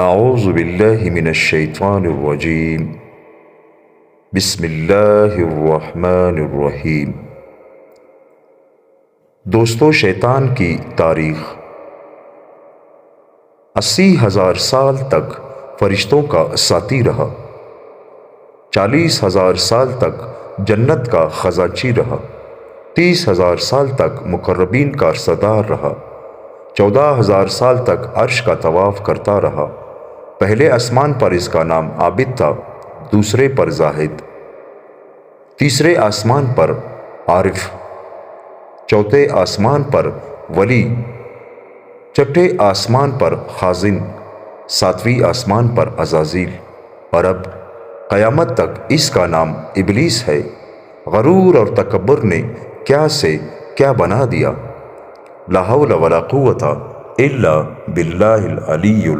اعوذ باللہ من الشیطان الرجیم بسم اللہ الرحمن الرحیم۔ دوستو، شیطان کی تاریخ 80,000 سال تک فرشتوں کا ساتھی رہا، 40,000 سال تک جنت کا خزانچی رہا، 30,000 سال تک مقربین کا سردار رہا، 14,000 سال تک عرش کا طواف کرتا رہا۔ پہلے آسمان پر اس کا نام عابد تھا، دوسرے پر زاہد، تیسرے آسمان پر عارف، چوتھے آسمان پر ولی، چھٹے آسمان پر خازن، ساتویں آسمان پر عزازیل، اور اب قیامت تک اس کا نام ابلیس ہے۔ غرور اور تکبر نے کیا سے کیا بنا دیا۔ لا حول ولا قوت الا باللہ العلی